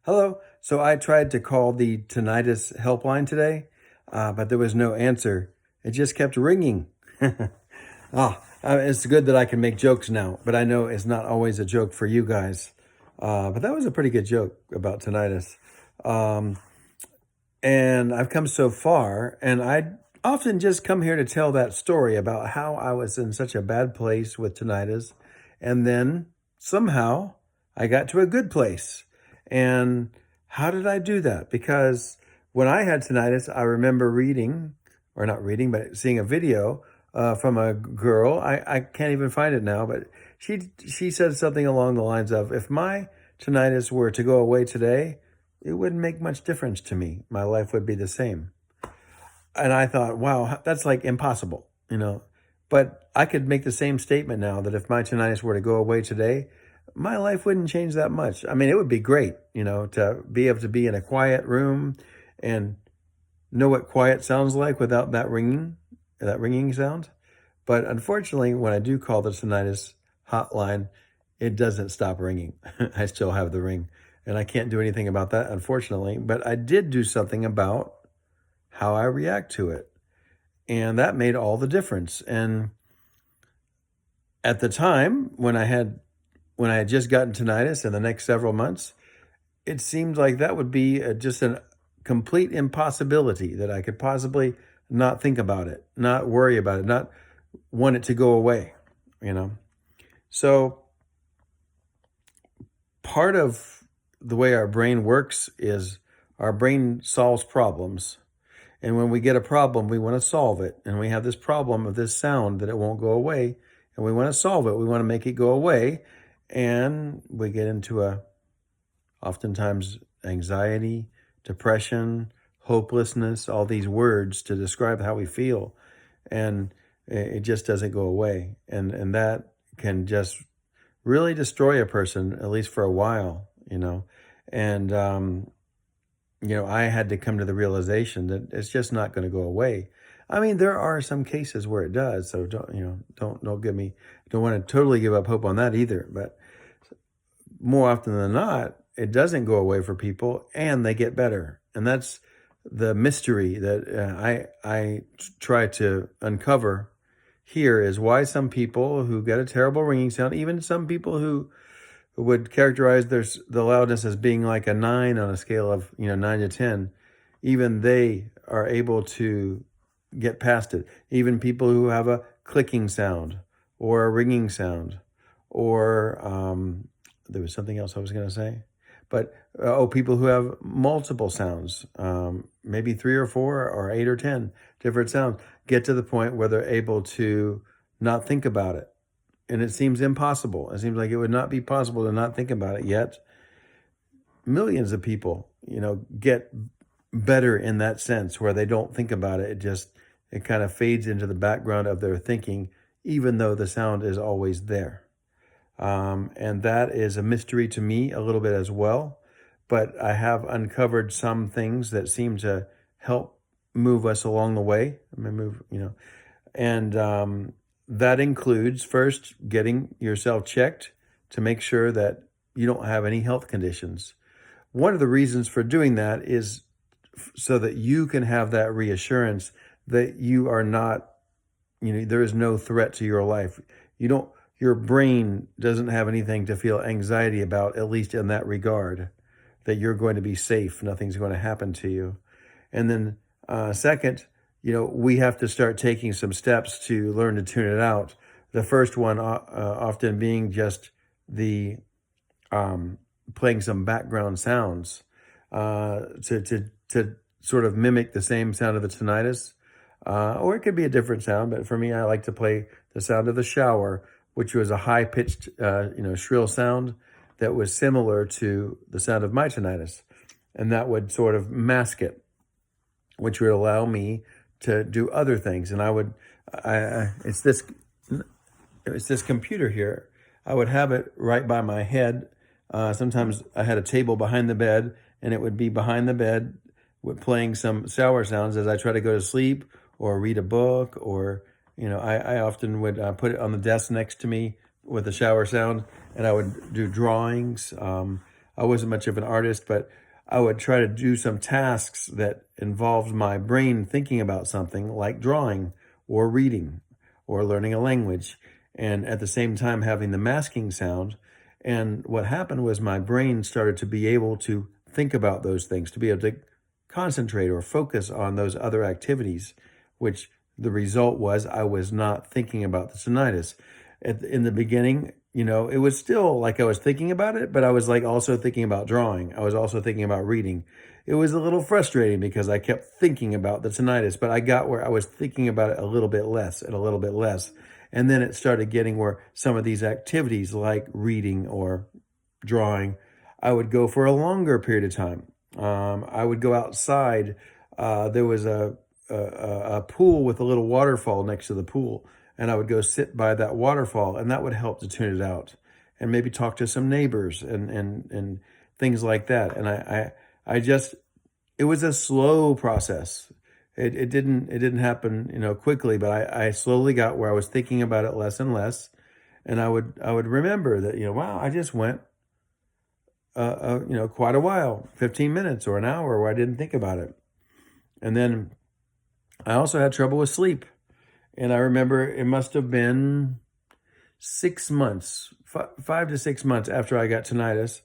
Hello. So I tried to call the tinnitus helpline today, but there was no answer. It just kept ringing. It's good that I can make jokes now, but I know it's not always a joke for you guys. But that was a pretty good joke about tinnitus. Um, and I've come so far, and I often just come here to tell that story about how I was in such a bad place with tinnitus, and then somehow I got to a good place. And how did I do that? Because when I had tinnitus, I remember reading, or not reading, but seeing a video from a girl. I can't even find it now, but she said something along the lines of, if my tinnitus were to go away today, it wouldn't make much difference to me. My life would be the same. And I thought, wow, that's like impossible. But I could make the same statement now that if my tinnitus were to go away today, my life wouldn't change that much. I mean, it would be great, to be able to be in a quiet room and know what quiet sounds like without that ringing sound. But unfortunately, when I do call the tinnitus hotline, it doesn't stop ringing. I still have the ring. And I can't do anything about that, unfortunately. But I did do something about how I react to it. And that made all the difference. And at the time when I had just gotten tinnitus in the next several months, it seemed like that would be just a complete impossibility, that I could possibly not think about it, not worry about it, not want it to go away. So part of the way our brain works is our brain solves problems. And when we get a problem, we want to solve it. And we have this problem of this sound that it won't go away. And we want to solve it. We want to make it go away. And we get into oftentimes anxiety, depression, hopelessness, all these words to describe how we feel. And it just doesn't go away. And that can just really destroy a person, at least for a while. And, I had to come to the realization that it's just not going to go away. I mean, there are some cases where it does. So don't want to totally give up hope on that either. But more often than not, it doesn't go away for people and they get better. And that's the mystery that I try to uncover here, is why some people who get a terrible ringing sound, even some people who would characterize the loudness as being like a 9 on a scale of 9 to 10, even they are able to get past it. Even people who have a clicking sound or a ringing sound, or there was something else I was going to say, but people who have multiple sounds, maybe 3 or 4 or 8 or 10 different sounds, get to the point where they're able to not think about it. And it seems impossible. It seems like it would not be possible to not think about it, yet millions of people, get better in that sense, where they don't think about it. It kind of fades into the background of their thinking, even though the sound is always there. And that is a mystery to me a little bit as well. But I have uncovered some things that seem to help move us along the way. And that includes first getting yourself checked to make sure that you don't have any health conditions. One of the reasons for doing that is so that you can have that reassurance that you are not, there is no threat to your life. Your brain doesn't have anything to feel anxiety about, at least in that regard, that you're going to be safe. Nothing's going to happen to you. And then second, we have to start taking some steps to learn to tune it out. The first one often being just the playing some background sounds to sort of mimic the same sound of the tinnitus. Or it could be a different sound, but for me, I like to play the sound of the shower, which was a high-pitched, shrill sound that was similar to the sound of my tinnitus. And that would sort of mask it, which would allow me to do other things. And it's this computer here. I would have it right by my head. Sometimes I had a table behind the bed, and it would be behind the bed with playing some shower sounds as I try to go to sleep or read a book, or I often would put it on the desk next to me with a shower sound, and I would do drawings. I wasn't much of an artist, but I would try to do some tasks that involved my brain thinking about something like drawing or reading or learning a language, and at the same time having the masking sound. And what happened was my brain started to be able to think about those things, to be able to concentrate or focus on those other activities, which the result was I was not thinking about the tinnitus. In the beginning, it was still like I was thinking about it, but I was like also thinking about drawing. I was also thinking about reading. It was a little frustrating because I kept thinking about the tinnitus, but I got where I was thinking about it a little bit less and a little bit less. And then it started getting where some of these activities like reading or drawing, I would go for a longer period of time. I would go outside. There was a pool with a little waterfall next to the pool, and I would go sit by that waterfall, and that would help to tune it out, and maybe talk to some neighbors and things like that. And I just, it was a slow process. It didn't happen quickly, but I slowly got where I was thinking about it less and less, and I would remember that wow, I just went quite a while, 15 minutes or an hour where I didn't think about it. And then I also had trouble with sleep. And I remember it must have been 6 months, 5 to 6 months after I got tinnitus,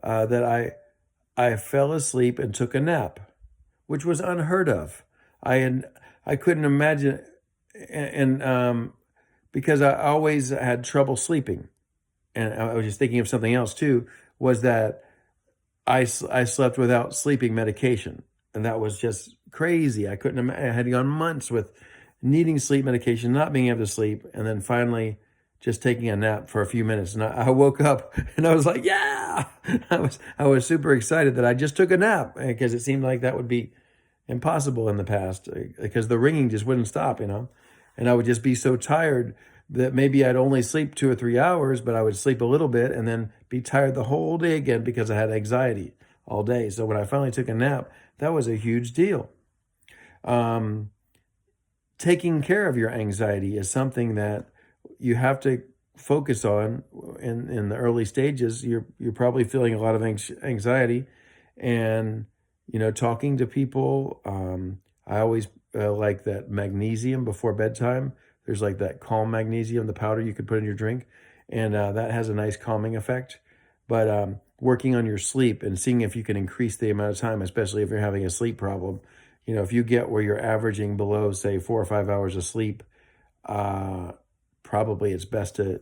that I fell asleep and took a nap, which was unheard of. I couldn't imagine, and because I always had trouble sleeping, and I was just thinking of something else too, was that I slept without sleeping medication, and that was just crazy. I couldn't imagine. I had gone months with needing sleep medication, not being able to sleep, and then finally just taking a nap for a few minutes. And I woke up and I was like, yeah, I was super excited that I just took a nap, because it seemed like that would be impossible in the past, because the ringing just wouldn't stop, and I would just be so tired that maybe I'd only sleep 2 or 3 hours, but I would sleep a little bit and then be tired the whole day again because I had anxiety all day. So when I finally took a nap, that was a huge deal. Taking care of your anxiety is something that you have to focus on in the early stages. You're probably feeling a lot of anxiety, and talking to people. I always like that magnesium before bedtime. There's like that calm magnesium, the powder you could put in your drink, and that has a nice calming effect. But working on your sleep and seeing if you can increase the amount of time, especially if you're having a sleep problem. If you get where you're averaging below, say, 4 or 5 hours of sleep, probably it's best to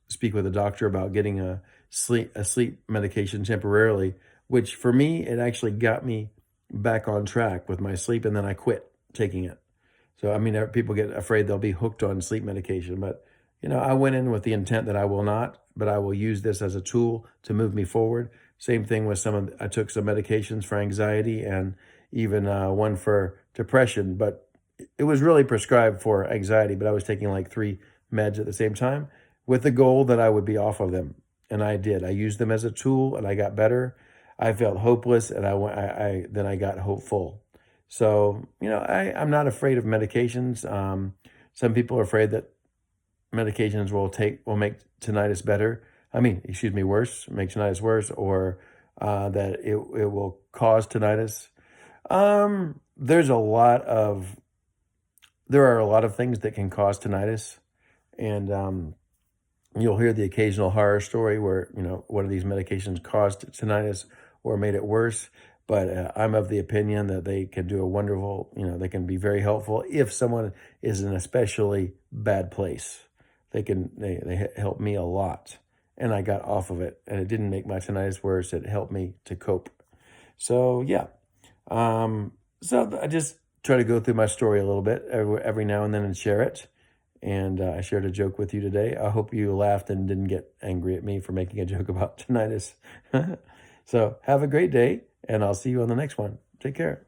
speak with a doctor about getting a sleep medication temporarily, which for me, it actually got me back on track with my sleep, and then I quit taking it. So, I mean, people get afraid they'll be hooked on sleep medication, but, I went in with the intent that I will not, but I will use this as a tool to move me forward. Same thing with I took some medications for anxiety and even one for depression, but it was really prescribed for anxiety, but I was taking like 3 meds at the same time with the goal that I would be off of them. And I did. I used them as a tool, and I got better. I felt hopeless, and then I got hopeful. So, I'm not afraid of medications. Some people are afraid that medications will make tinnitus better. Make tinnitus worse, or that it will cause tinnitus. There are a lot of things that can cause tinnitus, and you'll hear the occasional horror story where, one of these medications caused tinnitus or made it worse. But I'm of the opinion that they can do a wonderful, they can be very helpful if someone is in an especially bad place. They help me a lot, and I got off of it, and it didn't make my tinnitus worse. It helped me to cope. So yeah. So I just try to go through my story a little bit every now and then and share it. And I shared a joke with you today. I hope you laughed and didn't get angry at me for making a joke about tinnitus. So have a great day, and I'll see you on the next one. Take care.